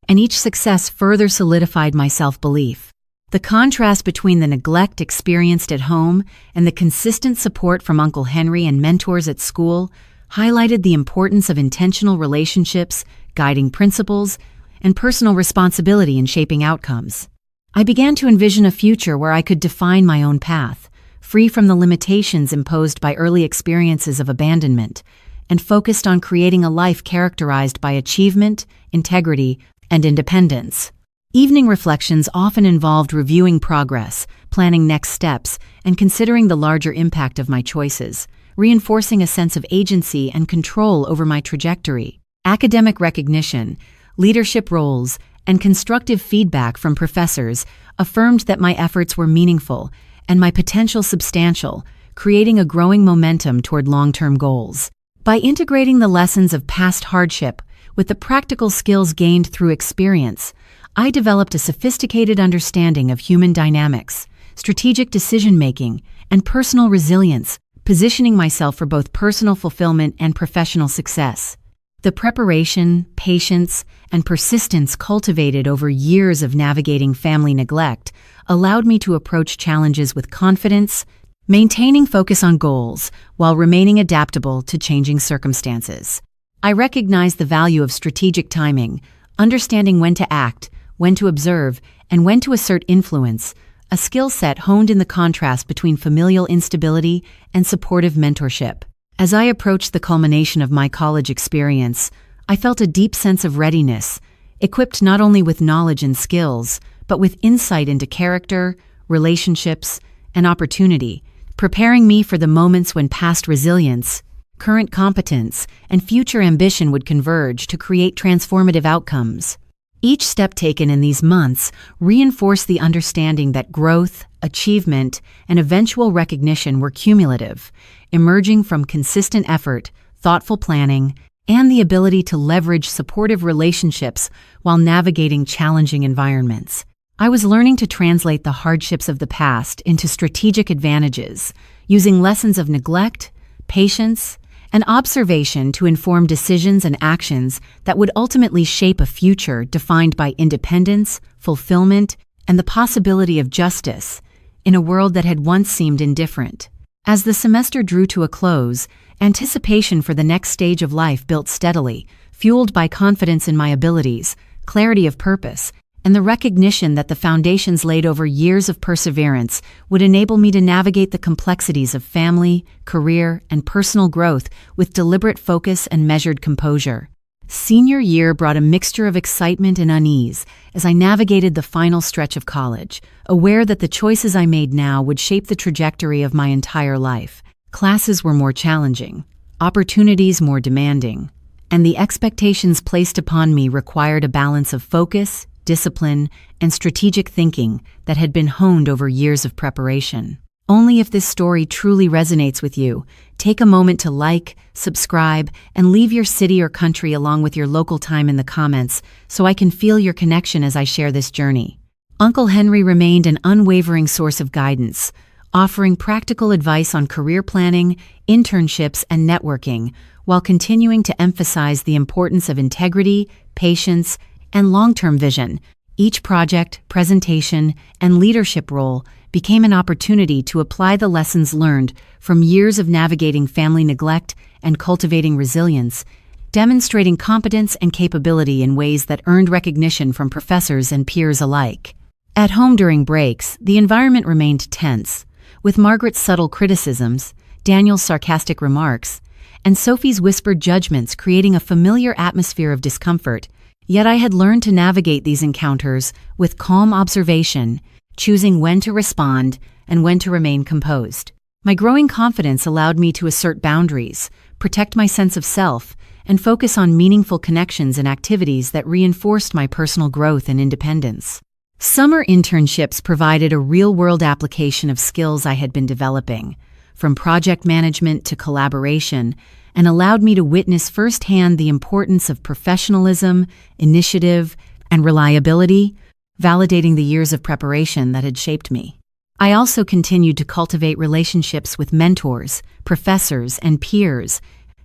and each success further solidified my self-belief. The contrast between the neglect experienced at home and the consistent support from Uncle Henry and mentors at school highlighted the importance of intentional relationships, guiding principles, and personal responsibility in shaping outcomes. I began to envision a future where I could define my own path, free from the limitations imposed by early experiences of abandonment, and focused on creating a life characterized by achievement, integrity, and independence. Evening reflections often involved reviewing progress, planning next steps, and considering the larger impact of my choices, reinforcing a sense of agency and control over my trajectory. Academic recognition, leadership roles, and constructive feedback from professors affirmed that my efforts were meaningful and my potential substantial, creating a growing momentum toward long-term goals. By integrating the lessons of past hardship with the practical skills gained through experience, I developed a sophisticated understanding of human dynamics, strategic decision-making, and personal resilience, positioning myself for both personal fulfillment and professional success. The preparation, patience, and persistence cultivated over years of navigating family neglect allowed me to approach challenges with confidence, maintaining focus on goals while remaining adaptable to changing circumstances. I recognize the value of strategic timing, understanding when to act, when to observe, and when to assert influence, a skill set honed in the contrast between familial instability and supportive mentorship. As I approached the culmination of my college experience, I felt a deep sense of readiness, equipped not only with knowledge and skills, but with insight into character, relationships, and opportunity, preparing me for the moments when past resilience, current competence, and future ambition would converge to create transformative outcomes. Each step taken in these months reinforced the understanding that growth, achievement, and eventual recognition were cumulative, emerging from consistent effort, thoughtful planning, and the ability to leverage supportive relationships while navigating challenging environments. I was learning to translate the hardships of the past into strategic advantages, using lessons of neglect, patience, and observation to inform decisions and actions that would ultimately shape a future defined by independence, fulfillment, and the possibility of justice in a world that had once seemed indifferent. As the semester drew to a close, anticipation for the next stage of life built steadily, fueled by confidence in my abilities, clarity of purpose, and the recognition that the foundations laid over years of perseverance would enable me to navigate the complexities of family, career, and personal growth with deliberate focus and measured composure. Senior year brought a mixture of excitement and unease as I navigated the final stretch of college, aware that the choices I made now would shape the trajectory of my entire life. Classes were more challenging, opportunities more demanding, and the expectations placed upon me required a balance of focus, discipline, and strategic thinking that had been honed over years of preparation. Only if this story truly resonates with you, take a moment to like, subscribe, and leave your city or country along with your local time in the comments so I can feel your connection as I share this journey. Uncle Henry remained an unwavering source of guidance, offering practical advice on career planning, internships, and networking, while continuing to emphasize the importance of integrity, patience, and long-term vision. Each project, presentation, and leadership role became an opportunity to apply the lessons learned from years of navigating family neglect and cultivating resilience, demonstrating competence and capability in ways that earned recognition from professors and peers alike. At home during breaks, the environment remained tense, with Margaret's subtle criticisms, Daniel's sarcastic remarks, and Sophie's whispered judgments creating a familiar atmosphere of discomfort. Yet I had learned to navigate these encounters with calm observation, choosing when to respond and when to remain composed. My growing confidence allowed me to assert boundaries, protect my sense of self, and focus on meaningful connections and activities that reinforced my personal growth and independence. Summer internships provided a real-world application of skills I had been developing, from project management to collaboration, and allowed me to witness firsthand the importance of professionalism, initiative, and reliability, validating the years of preparation that had shaped me. I also continued to cultivate relationships with mentors, professors, and peers,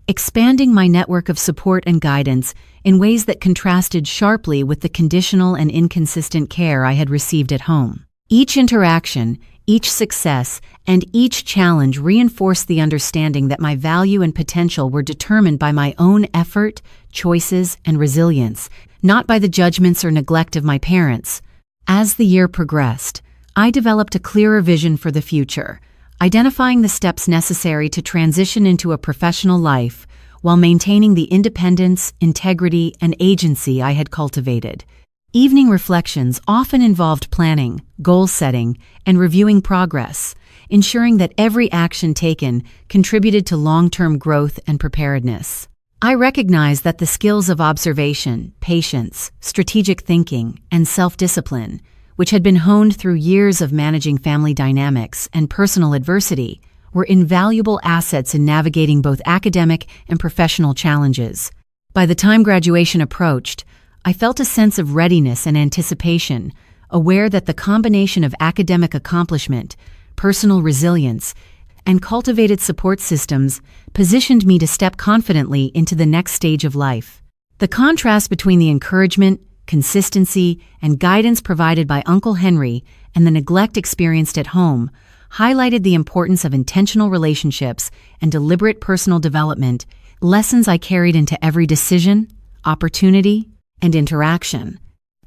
expanding my network of support and guidance in ways that contrasted sharply with the conditional and inconsistent care I had received at home. Each interaction, each success, and each challenge reinforced the understanding that my value and potential were determined by my own effort, choices, and resilience, not by the judgments or neglect of my parents. As the year progressed, I developed a clearer vision for the future, identifying the steps necessary to transition into a professional life while maintaining the independence, integrity, and agency I had cultivated. Evening reflections often involved planning, goal setting, and reviewing progress, ensuring that every action taken contributed to long-term growth and preparedness. I recognized that the skills of observation, patience, strategic thinking, and self-discipline, which had been honed through years of managing family dynamics and personal adversity, were invaluable assets in navigating both academic and professional challenges. By the time graduation approached, I felt a sense of readiness and anticipation, aware that the combination of academic accomplishment, personal resilience, and cultivated support systems positioned me to step confidently into the next stage of life. The contrast between the encouragement, consistency, and guidance provided by Uncle Henry and the neglect experienced at home highlighted the importance of intentional relationships and deliberate personal development, lessons I carried into every decision, opportunity, and interaction.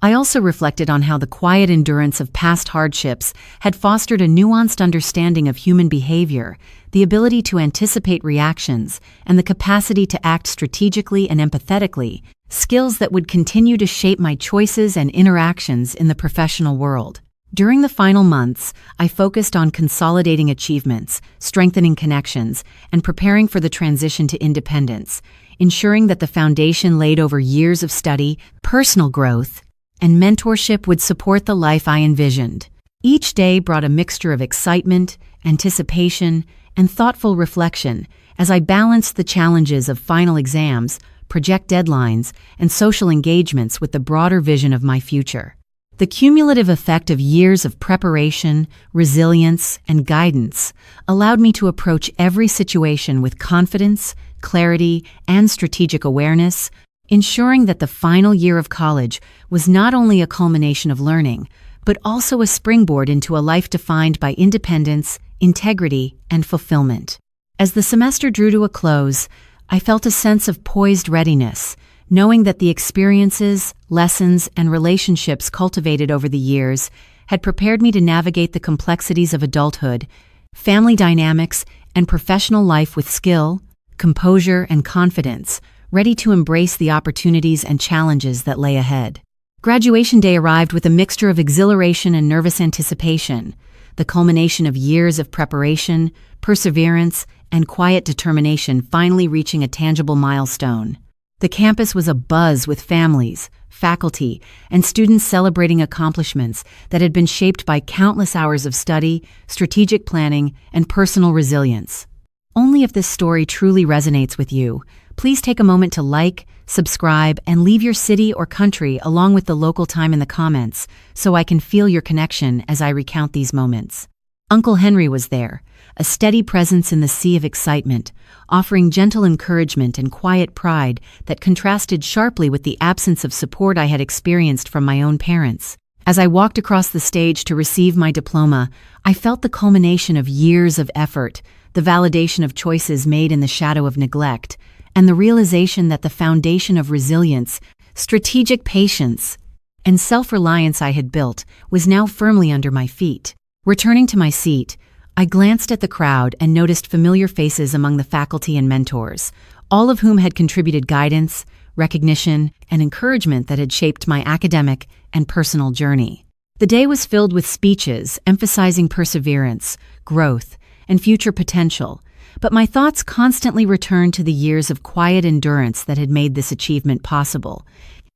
I also reflected on how the quiet endurance of past hardships had fostered a nuanced understanding of human behavior, the ability to anticipate reactions, and the capacity to act strategically and empathetically, skills that would continue to shape my choices and interactions in the professional world. During the final months, I focused on consolidating achievements, strengthening connections, and preparing for the transition to independence, ensuring that the foundation laid over years of study, personal growth, and mentorship would support the life I envisioned. Each day brought a mixture of excitement, anticipation, and thoughtful reflection as I balanced the challenges of final exams, project deadlines, and social engagements with the broader vision of my future. The cumulative effect of years of preparation, resilience, and guidance allowed me to approach every situation with confidence, clarity, and strategic awareness, ensuring that the final year of college was not only a culmination of learning, but also a springboard into a life defined by independence, integrity, and fulfillment. As the semester drew to a close, I felt a sense of poised readiness, knowing that the experiences, lessons, and relationships cultivated over the years had prepared me to navigate the complexities of adulthood, family dynamics, and professional life with skill, composure, and confidence, ready to embrace the opportunities and challenges that lay ahead. Graduation day arrived with a mixture of exhilaration and nervous anticipation, the culmination of years of preparation, perseverance, and quiet determination finally reaching a tangible milestone. The campus was abuzz with families, faculty, and students celebrating accomplishments that had been shaped by countless hours of study, strategic planning, and personal resilience. Only if this story truly resonates with you, please take a moment to like, subscribe, and leave your city or country along with the local time in the comments so I can feel your connection as I recount these moments. Uncle Henry was there, a steady presence in the sea of excitement, offering gentle encouragement and quiet pride that contrasted sharply with the absence of support I had experienced from my own parents. As I walked across the stage to receive my diploma, I felt the culmination of years of effort, the validation of choices made in the shadow of neglect, and the realization that the foundation of resilience, strategic patience, and self-reliance I had built was now firmly under my feet. Returning to my seat, I glanced at the crowd and noticed familiar faces among the faculty and mentors, all of whom had contributed guidance, recognition, and encouragement that had shaped my academic and personal journey. The day was filled with speeches emphasizing perseverance, growth, and future potential, but my thoughts constantly returned to the years of quiet endurance that had made this achievement possible,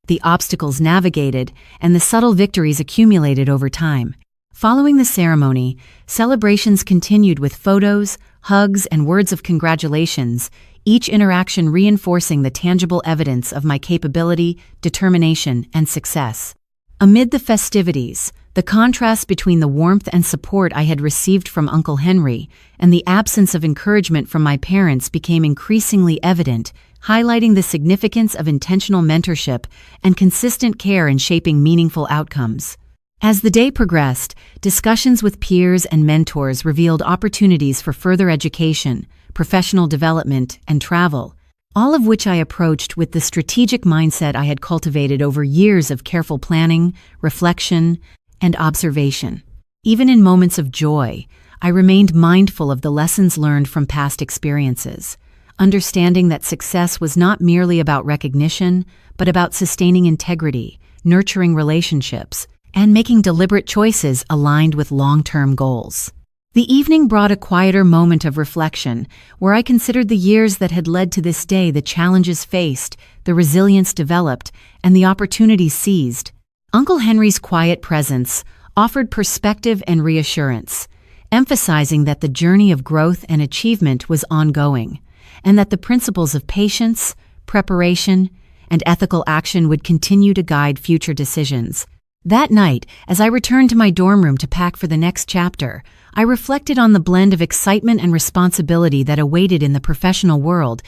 the obstacles navigated, and the subtle victories accumulated over time. Following the ceremony, celebrations continued with photos, hugs, and words of congratulations, each interaction reinforcing the tangible evidence of my capability, determination, and success. Amid the festivities, the contrast between the warmth and support I had received from Uncle Henry and the absence of encouragement from my parents became increasingly evident, highlighting the significance of intentional mentorship and consistent care in shaping meaningful outcomes. As the day progressed, discussions with peers and mentors revealed opportunities for further education, professional development, and travel, all of which I approached with the strategic mindset I had cultivated over years of careful planning, reflection, and observation. Even in moments of joy, I remained mindful of the lessons learned from past experiences, understanding that success was not merely about recognition, but about sustaining integrity, nurturing relationships, and making deliberate choices aligned with long-term goals. The evening brought a quieter moment of reflection, where I considered the years that had led to this day, the challenges faced, the resilience developed, and the opportunities seized. Uncle Henry's quiet presence offered perspective and reassurance, emphasizing that the journey of growth and achievement was ongoing, and that the principles of patience, preparation, and ethical action would continue to guide future decisions. That night, as I returned to my dorm room to pack for the next chapter, I reflected on the blend of excitement and responsibility that awaited in the professional world,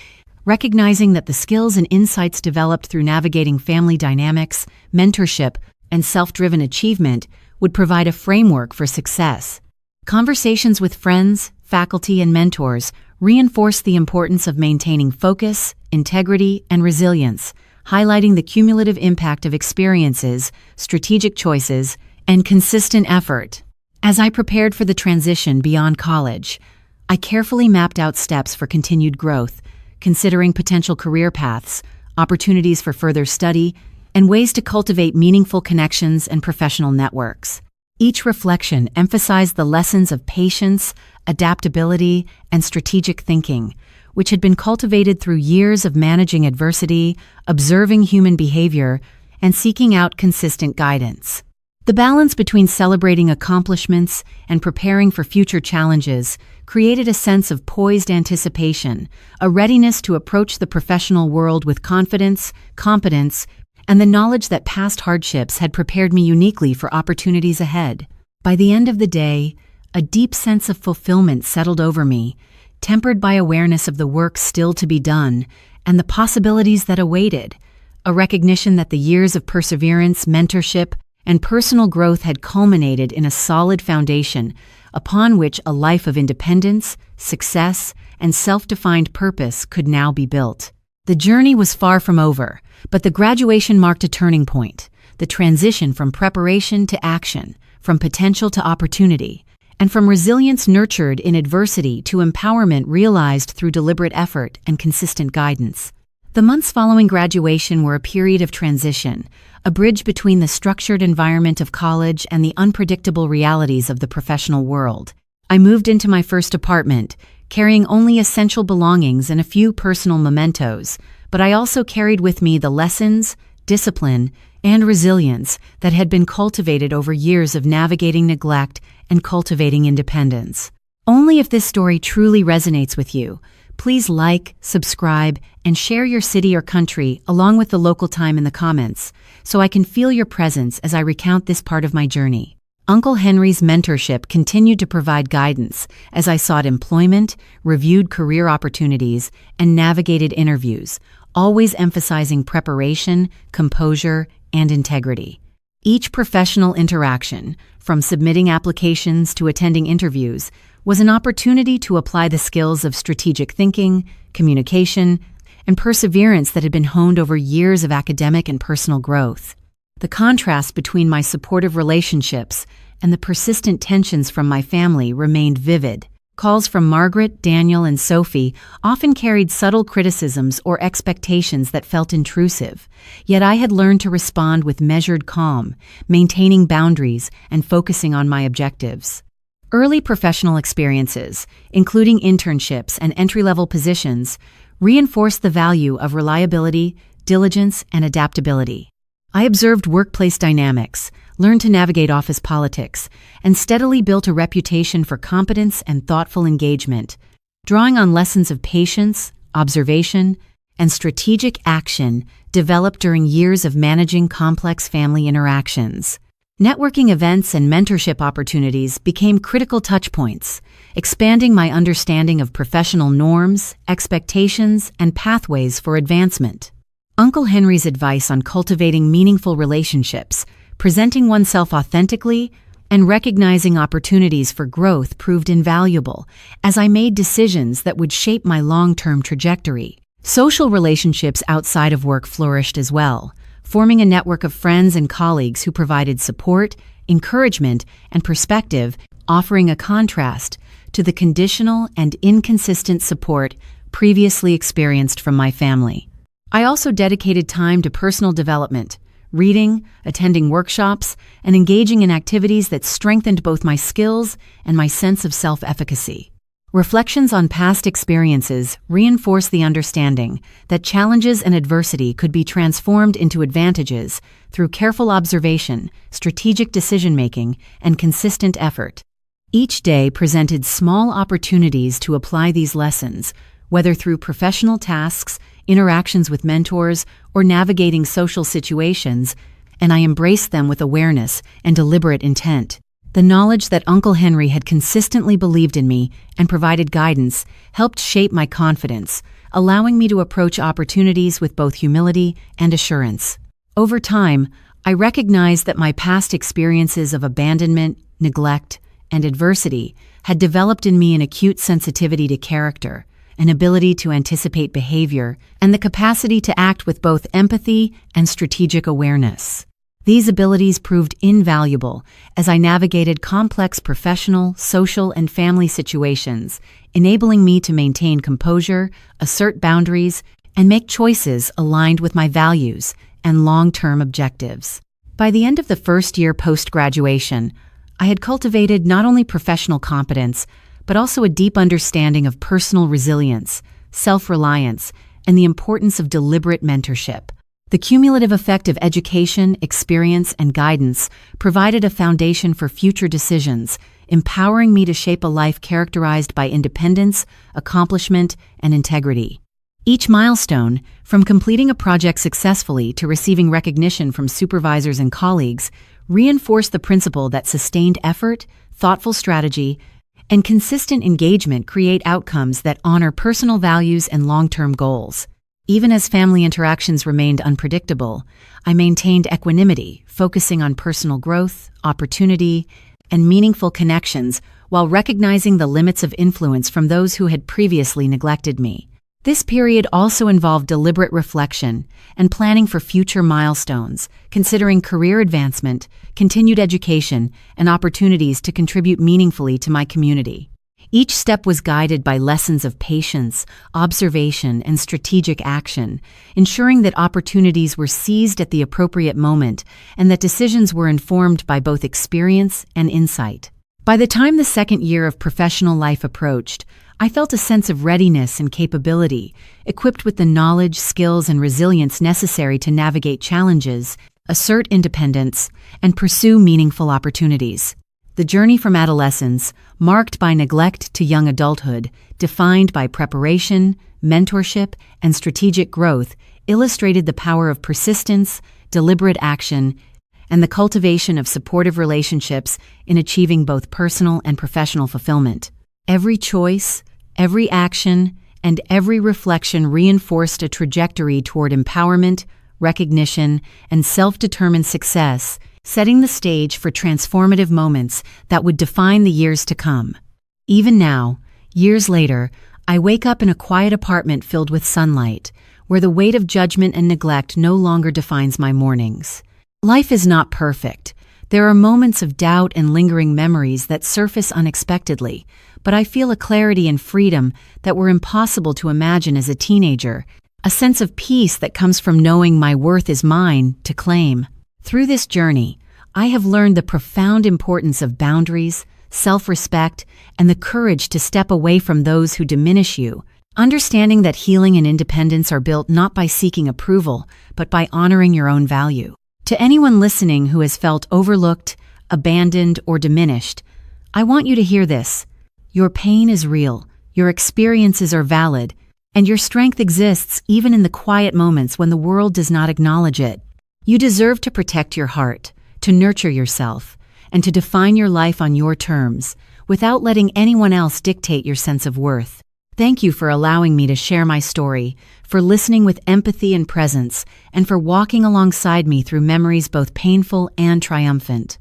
recognizing that the skills and insights developed through navigating family dynamics, mentorship, and self-driven achievement would provide a framework for success. Conversations with friends, faculty, and mentors reinforced the importance of maintaining focus, integrity, and resilience, highlighting the cumulative impact of experiences, strategic choices, and consistent effort. As I prepared for the transition beyond college, I carefully mapped out steps for continued growth, considering potential career paths, opportunities for further study, and ways to cultivate meaningful connections and professional networks. Each reflection emphasized the lessons of patience, adaptability, and strategic thinking, which had been cultivated through years of managing adversity, observing human behavior, and seeking out consistent guidance. The balance between celebrating accomplishments and preparing for future challenges created a sense of poised anticipation, a readiness to approach the professional world with confidence, competence, and the knowledge that past hardships had prepared me uniquely for opportunities ahead. By the end of the day, a deep sense of fulfillment settled over me, tempered by awareness of the work still to be done and the possibilities that awaited, a recognition that the years of perseverance, mentorship, and personal growth had culminated in a solid foundation upon which a life of independence, success, and self-defined purpose could now be built. The journey was far from over, but the graduation marked a turning point, the transition from preparation to action, from potential to opportunity, and from resilience nurtured in adversity to empowerment realized through deliberate effort and consistent guidance. The months following graduation were a period of transition, a bridge between the structured environment of college and the unpredictable realities of the professional world. I moved into my first apartment, carrying only essential belongings and a few personal mementos, but I also carried with me the lessons, discipline, and resilience that had been cultivated over years of navigating neglect and cultivating independence. Only if this story truly resonates with you, please like, subscribe, and share your city or country along with the local time in the comments so I can feel your presence as I recount this part of my journey. Uncle Henry's mentorship continued to provide guidance as I sought employment, reviewed career opportunities, and navigated interviews, always emphasizing preparation, composure, and integrity. Each professional interaction, from submitting applications to attending interviews, was an opportunity to apply the skills of strategic thinking, communication, and perseverance that had been honed over years of academic and personal growth. The contrast between my supportive relationships and the persistent tensions from my family remained vivid. Calls from Margaret, Daniel, and Sophie often carried subtle criticisms or expectations that felt intrusive, yet I had learned to respond with measured calm, maintaining boundaries and focusing on my objectives. Early professional experiences, including internships and entry-level positions, reinforced the value of reliability, diligence, and adaptability. I observed workplace dynamics, learned to navigate office politics, and steadily built a reputation for competence and thoughtful engagement, drawing on lessons of patience, observation, and strategic action developed during years of managing complex family interactions. Networking events and mentorship opportunities became critical touchpoints, expanding my understanding of professional norms, expectations, and pathways for advancement. Uncle Henry's advice on cultivating meaningful relationships, presenting oneself authentically, and recognizing opportunities for growth proved invaluable as I made decisions that would shape my long-term trajectory. Social relationships outside of work flourished as well, forming a network of friends and colleagues who provided support, encouragement, and perspective, offering a contrast to the conditional and inconsistent support previously experienced from my family. I also dedicated time to personal development, reading, attending workshops, and engaging in activities that strengthened both my skills and my sense of self-efficacy. Reflections on past experiences reinforce the understanding that challenges and adversity could be transformed into advantages through careful observation, strategic decision-making, and consistent effort. Each day presented small opportunities to apply these lessons, whether through professional tasks, interactions with mentors, or navigating social situations, and I embraced them with awareness and deliberate intent. The knowledge that Uncle Henry had consistently believed in me and provided guidance helped shape my confidence, allowing me to approach opportunities with both humility and assurance. Over time, I recognized that my past experiences of abandonment, neglect, and adversity had developed in me an acute sensitivity to character, an ability to anticipate behavior, and the capacity to act with both empathy and strategic awareness. These abilities proved invaluable as I navigated complex professional, social, and family situations, enabling me to maintain composure, assert boundaries, and make choices aligned with my values and long-term objectives. By the end of the first year post-graduation, I had cultivated not only professional competence, but also a deep understanding of personal resilience, self-reliance, and the importance of deliberate mentorship. The cumulative effect of education, experience, and guidance provided a foundation for future decisions, empowering me to shape a life characterized by independence, accomplishment, and integrity. Each milestone, from completing a project successfully to receiving recognition from supervisors and colleagues, reinforced the principle that sustained effort, thoughtful strategy, and consistent engagement create outcomes that honor personal values and long-term goals. Even as family interactions remained unpredictable, I maintained equanimity, focusing on personal growth, opportunity, and meaningful connections while recognizing the limits of influence from those who had previously neglected me. This period also involved deliberate reflection and planning for future milestones, considering career advancement, continued education, and opportunities to contribute meaningfully to my community. Each step was guided by lessons of patience, observation, and strategic action, ensuring that opportunities were seized at the appropriate moment and that decisions were informed by both experience and insight. By the time the second year of professional life approached, I felt a sense of readiness and capability, equipped with the knowledge, skills, and resilience necessary to navigate challenges, assert independence, and pursue meaningful opportunities. The journey from adolescence, marked by neglect to young adulthood, defined by preparation, mentorship, and strategic growth, illustrated the power of persistence, deliberate action, and the cultivation of supportive relationships in achieving both personal and professional fulfillment. Every choice, every action, and every reflection reinforced a trajectory toward empowerment, recognition, and self-determined success, setting the stage for transformative moments that would define the years to come. Even now, years later, I wake up in a quiet apartment filled with sunlight, where the weight of judgment and neglect no longer defines my mornings. Life is not perfect. There are moments of doubt and lingering memories that surface unexpectedly, but I feel a clarity and freedom that were impossible to imagine as a teenager, a sense of peace that comes from knowing my worth is mine to claim. Through this journey, I have learned the profound importance of boundaries, self-respect, and the courage to step away from those who diminish you, understanding that healing and independence are built not by seeking approval, but by honoring your own value. To anyone listening who has felt overlooked, abandoned, or diminished, I want you to hear this. Your pain is real, your experiences are valid, and your strength exists even in the quiet moments when the world does not acknowledge it. You deserve to protect your heart, to nurture yourself, and to define your life on your terms, without letting anyone else dictate your sense of worth. Thank you for allowing me to share my story, for listening with empathy and presence, and for walking alongside me through memories both painful and triumphant.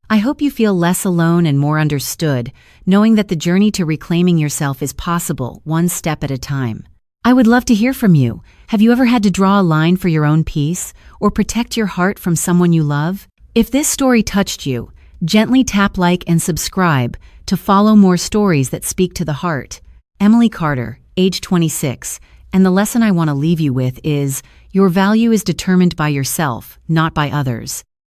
I hope you feel less alone and more understood, knowing that the journey to reclaiming yourself is possible, one step at a time. I would love to hear from you. Have you ever had to draw a line for your own peace, or protect your heart from someone you love? If this story touched you, gently tap like and subscribe to follow more stories that speak to the heart. Emily Carter, age 26, and the lesson I want to leave you with is, your value is determined by yourself, not by others.